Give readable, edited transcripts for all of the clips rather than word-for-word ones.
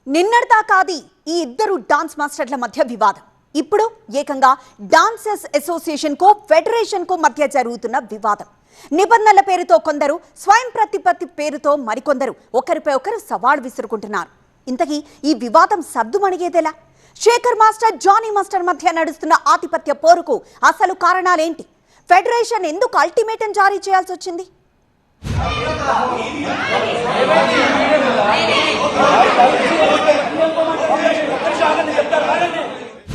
నిన్నటిదాకాది ఈ ఇద్దరు డాన్స్ మాస్టర్ల మధ్య వివాదం. ఇప్పుడు ఏకంగా డాన్సర్స్ అసోసియేషన్ కో ఫెడరేషన్ కో మధ్య జరుగుతున్న వివాదం. నిబంధనల పేరుతో కొందరు, స్వయం ప్రతిపత్తి పేరుతో మరికొందరు ఒకరిపై ఒకరు సవాల్ విసురుకుంటున్నారు. ఇంతకీ ఈ వివాదం సద్దుమణిగేదెలా? శేఖర్ మాస్టర్, జానీ మాస్టర్ మధ్య నడుస్తున్న ఆధిపత్య పోరుకు అసలు కారణాలేంటి? ఫెడరేషన్ ఎందుకు అల్టిమేటం జారీ చేయాల్సి వచ్చింది?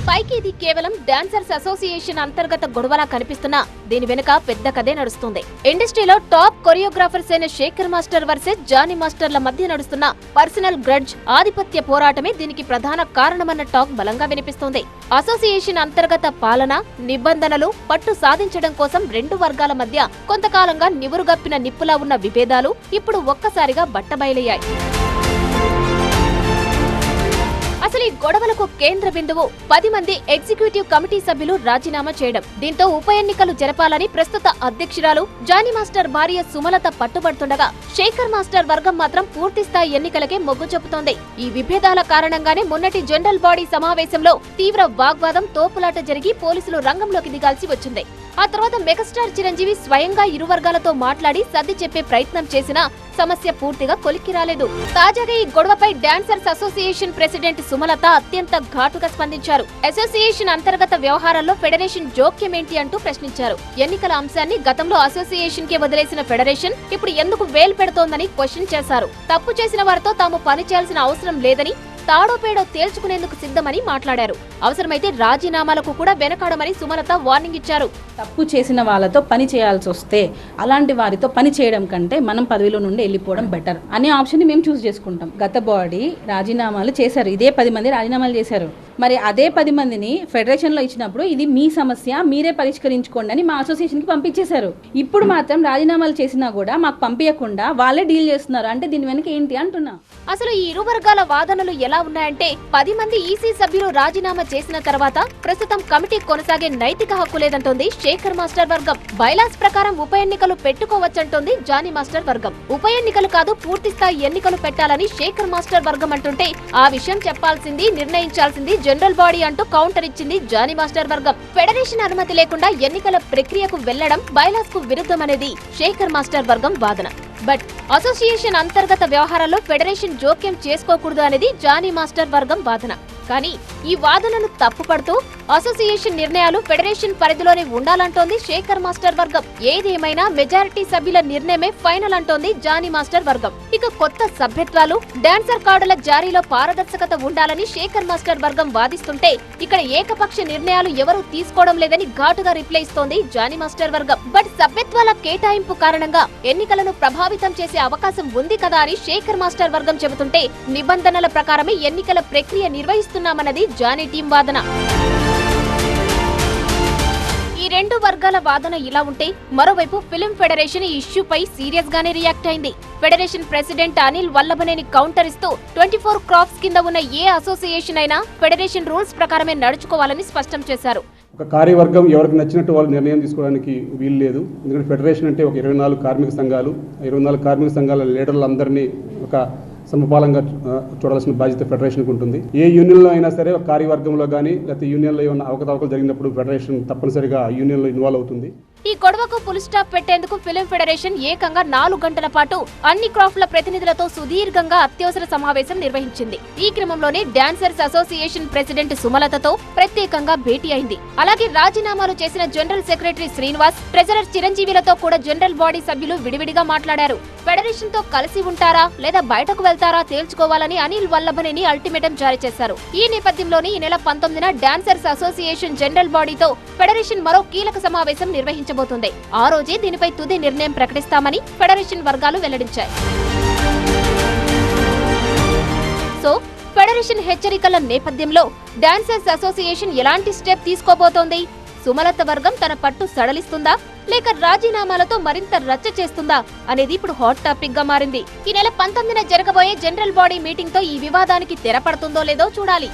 పైకి ఇది కేవలం డాన్సర్స్ అసోసియేషన్ అంతర్గత గొడవలా కనిపిస్తున్నా దీని వెనుక పెద్ద కథే నడుస్తుంది. ఇండస్ట్రీలో టాప్ కొరియోగ్రాఫర్స్ అయిన శేఖర్ మాస్టర్ వర్సెస్ జానీ మాస్టర్ల మధ్య నడుస్తున్న పర్సనల్ గ్రడ్జ్, ఆధిపత్య పోరాటమే దీనికి ప్రధాన కారణమన్న టాక్ బలంగా వినిపిస్తోంది. అసోసియేషన్ అంతర్గత పాలన, నిబంధనలు, పట్టు సాధించడం కోసం రెండు వర్గాల మధ్య కొంతకాలంగా నివురుగప్పిన నిప్పులా ఉన్న విభేదాలు ఇప్పుడు ఒక్కసారిగా బట్టబయలయ్యాయి. అసలు ఈ గొడవలకు కేంద్ర బిందువు 10 మంది ఎగ్జిక్యూటివ్ కమిటీ సభ్యులు రాజీనామా చేయడం. దీంతో ఉప ఎన్నికలు జరపాలని ప్రస్తుత అధ్యక్షురాలు జానీ మాస్టర్ భార్య సుమలత పట్టుబడుతుండగా, శేఖర్ మాస్టర్ వర్గం మాత్రం పూర్తిస్థాయి ఎన్నికలకే మొగ్గు చూపుతోంది. ఈ విభేదాల కారణంగానే మొన్నటి జనరల్ బాడీ సమావేశంలో తీవ్ర వాగ్వాదం, తోపులాట జరిగి పోలీసులు రంగంలోకి దిగాల్సి వచ్చింది. ఆ తర్వాత మెగాస్టార్ చిరంజీవి స్వయంగా ఇరు వర్గాలతో మాట్లాడి సర్ది చెప్పే ప్రయత్నం చేసినా సమస్య పూర్తిగా కొలిక్కి రాలేదు. తాజాగా ఈ గొడవపై డాన్సర్స్ అసోసియేషన్ ప్రెసిడెంట్ సుమలత అత్యంత ఘాటుగా స్పందించారు. అసోసియేషన్ అంతర్గత వ్యవహారాల్లో ఫెడరేషన్ జోక్యం ఏంటి అంటూ ప్రశ్నించారు. ఎన్నికల అంశాన్ని గతంలో అసోసియేషన్ కి వదిలేసిన ఫెడరేషన్ ఇప్పుడు ఎందుకు వేలు పెడుతోందని క్వశ్చన్ చేశారు. తప్పు చేసిన వారితో తాము పనిచేయాల్సిన అవసరం లేదని, తాడో పేడో తేల్చుకునేందుకు సిద్ధమని మాట్లాడారు. అవసరమైతే రాజీనామాలకు కూడా వెనకాడమని సుమలత వార్నింగ్ ఇచ్చారు. తప్పు చేసిన వాళ్ళతో పని చేయాల్సి వస్తే అలాంటి వారితో పని చేయడం కంటే మనం పదవిలో నుండి వెళ్ళిపోవడం బెటర్ అనే ఆప్షన్ ని మేము చూస్ చేసుకుంటాం. గత బాడీ రాజీనామాలు చేశారు, ఇదే 10 మంది రాజీనామాలు చేశారు. మరి అదే 10 మందిని ఫెడరేషన్ లో ఇచ్చినప్పుడు ఇది మీ సమస్య, మీరే పరిష్కరించుకోండి అని మా అసోసియేషన్ కి పంపించేశారు. ఇప్పుడు మాత్రం రాజీనామాలు చేసినా కూడా మాకు పంపించకుండా వాళ్ళే డీల్ చేస్తున్నారు. అంటే దీని వెనక ఏంటి అంటున్నా. అసలు ఈ ఇరు వర్గాల వాదనలు ఎలా ఉన్నాయంటే, 10 మంది ఈసీ సభ్యులు రాజీనామా చేసిన తర్వాత ప్రస్తుతం కమిటీ కొనసాగే నైతిక హక్కు లేదంటోంది శేఖర్ మాస్టర్ వర్గం. బైలాస్ ప్రకారం ఉప ఎన్నికలు పెట్టుకోవచ్చంటోంది జానీ మాస్టర్ వర్గం. ఉప ఎన్నికలు కాదు, పూర్తి స్థాయి ఎన్నికలు పెట్టాలని శేఖర్ మాస్టర్ వర్గం అంటుంటే, ఆ విషయం చెప్పాల్సింది, నిర్ణయించాల్సింది జనరల్ బాడీ అంటూ కౌంటర్ ఇచ్చింది జానీ మాస్టర్ వర్గం. ఫెడరేషన్ అనుమతి లేకుండా ఎన్నికల ప్రక్రియకు వెళ్లడం బైలాస్ కు విరుద్ధమనేది శేఖర్ మాస్టర్ వర్గం వాదన. బట్ అసోసియేషన్ అంతర్గత వ్యవహారాల్లో ఫెడరేషన్ జోక్యం చేసుకోకూడదు అనేది జానీ మాస్టర్ వర్గం వాదన. కానీ ఈ వాదనను తప్పుపడుతూ అసోసియేషన్ నిర్ణయాలు ఫెడరేషన్ పరిధిలోనే ఉండాలంటోంది శేఖర్ మాస్టర్ వర్గం. ఏదేమైనా మెజారిటీ సభ్యుల నిర్ణయమే ఫైనల్ అంటోంది జానీ మాస్టర్ వర్గం. ఇక కొత్త సభ్యత్వాలు, డాన్సర్ కార్డుల జారీలో పారదర్శకత ఉండాలని శేఖర్ మాస్టర్ వర్గం వాదిస్తుంటే, ఇక్కడ ఏకపక్ష నిర్ణయాలు ఎవరూ తీసుకోవడం లేదని ఘాటుగా రిప్లై ఇస్తోంది జానీ మాస్టర్ వర్గం. బట్ సభ్యత్వాల కేటాయింపు కారణంగా ఎన్నికలను ప్రభావితం చేసే అవకాశం ఉంది కదా అని శేఖర్ మాస్టర్ వర్గం చెబుతుంటే, నిబంధనల ప్రకారమే ఎన్నికల ప్రక్రియ నిర్వహిస్తున్నామన్నది జానీ టీం వాదన. ఈ రెండు వర్గాల వాదన ఇలా ఉంటే, మరోవైపు ఫిల్మ్ ఫెడరేషన్ ఈ ఇష్యూపై సీరియస్ గానే రియాక్ట్ అయింది. Federation president Anil Vallabhaneni counter ఇస్తూ 24 క్రాఫ్ట్స్ కింద ఉన్న ఏ అసోసియేషన్ అయినా ఫెడరేషన్ రూల్స్ ప్రకారమే నడుచుకోవాలని స్పష్టం చేశారు. ఒక కార్యవర్గం ఎవరికి నచ్చినట్టు వాళ్ళు నిర్ణయం తీసుకోవడానికి వీలు లేదు. ఎందుకంటే ఫెడరేషన్ అంటే ఒక 24 కార్మిక సంఘాలు, 24 కార్మిక సంఘాల లీడర్లందరినీ ఒక సమపాలంగా చూడాల్సిన బాధ్యత ఫెడరేషన్కి ఉంటుంది. ఏ యూనియన్లో అయినా సరే ఒక కార్యవర్గంలో కానీ లేకపోతే యూనియన్లో ఏమైనా అవకతవకలు జరిగినప్పుడు ఫెడరేషన్ తప్పనిసరిగా యూనియన్లో ఇన్వాల్వ్ అవుతుంది. ఈ గొడవకు ఫుల్ స్టాప్ పెట్టేందుకు ఫిల్మ్ ఫెడరేషన్ ఏకంగా 4 గంటల పాటు అన్ని క్రాఫ్ట్ల ప్రతినిధులతో సుదీర్ఘంగా అత్యవసర సమావేశం నిర్వహించింది. ఈ క్రమంలోనే డాన్సర్స్ అసోసియేషన్ ప్రెసిడెంట్ సుమలతతో ప్రత్యేకంగా భేటీ అయింది. అలాగే రాజీనామాలు చేసిన జనరల్ సెక్రటరీ శ్రీనివాస్, ట్రెజరర్ చిరంజీవిలతో కూడా జనరల్ బాడీ సభ్యులు విడివిడిగా మాట్లాడారు. ఫెడరేషన్ తో కలిసి ఉంటారా లేదా బయటకు వెళ్తారా తేల్చుకోవాలని అనిల్ వల్లభనేని అల్టిమేటం జారీ చేశారు. ఈ నేపథ్యంలోనే ఈ నెల 19న డాన్సర్స్ అసోసియేషన్ జనరల్ బాడీతో ఫెడరేషన్ మరో కీలక సమావేశం నిర్వహించబోతోంది. ఆ రోజే దీనిపై తుది నిర్ణయం ప్రకటిస్తామని ఫెడరేషన్ వర్గాలు వెల్లడించాయి. సో ఫెడరేషన్ హెచ్చరికల నేపథ్యంలో డాన్సర్స్ అసోసియేషన్ ఎలాంటి స్టెప్ తీసుకోబోతోంది? సుమలత వర్గం తన పట్టు సడలిస్తుందా లేక రాజీనామాలతో మరింత రచ్చ చేస్తుందా అనేది ఇప్పుడు హాట్ టాపిక్ గా మారింది. ఈ నెల 19న జరగబోయే జనరల్ బాడీ మీటింగ్ తో ఈ వివాదానికి తెరపడుతుందో లేదో చూడాలి.